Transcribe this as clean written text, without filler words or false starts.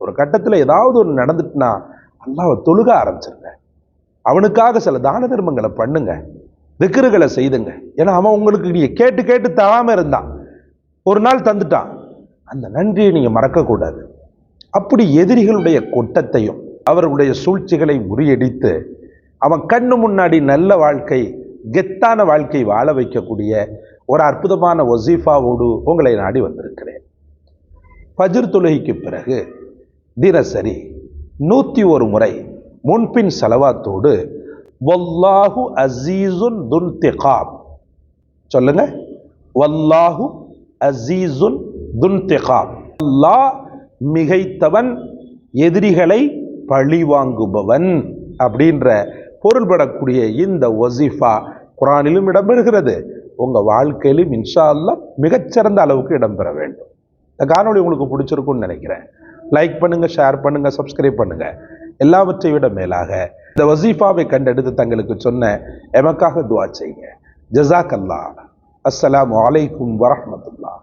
ஒரு கட்டத்தில் ஏதாவது ஒன்று நடந்துட்டுனா அல்லாஹ்வை தொழுக ஆரம்பிச்சிருங்க. அவனுக்காக சில தான தர்மங்களை பண்ணுங்க, திக்ருகளை செய்துங்க. ஏன்னா அவன் உங்களுக்கு நீங்க கேட்டு கேட்டு தராம இருந்தான், ஒரு நாள் தந்துட்டான். அந்த நன்றியை நீங்க மறக்கக்கூடாது. அப்படி எதிரிகளுடைய கொட்டத்தையும் அவர்களுடைய சூழ்ச்சிகளை முறியடித்து அவன் கண்ணு முன்னாடி நல்ல வாழ்க்கை, கெத்தான வாழ்க்கை வாழ வைக்கக்கூடிய ஒரு அற்புதமான வசீஃபாவோடு உங்களை நாடி வந்திருக்கிறேன். ஃபஜ்ர் தொழுகைக்கு பிறகு தினசரி 101 முறை முன்பின் ஸலவாத்தோடு வல்லாஹு அஸீஸுன் துன்திகாம் சொல்லுங்க. வல்லாஹு அஸீஸுன் துன்திகாம், அல்லாஹ் மிகைத்தவன், எதிரிகளை பழி வாங்குபவன் அப்படின்ற பொருள்படக்கூடிய இந்த வசீஃபா குர்ஆனிலும் இடம்பெறுகிறது. உங்க வாழ்க்கையிலும் இன்ஷா அல்லாஹ் மிகச்சிறந்த அளவுக்கு இடம்பெற வேண்டும். இந்த காணொளி உங்களுக்கு பிடிச்சிருக்கும்னு நினைக்கிறேன். லைக் பண்ணுங்க, ஷேர் பண்ணுங்க, சப்ஸ்கிரைப் பண்ணுங்க. எல்லாவற்றை விட மேலாக இந்த வசீஃபாவை கண்டெடுத்து தங்களுக்கு சொன்ன எமக்காக துஆ செய்யுங்க. ஜஸாக்கல்லாஹ். அஸ்ஸலாமு அலைக்கும் வரஹ்மத்துல்லாஹ்.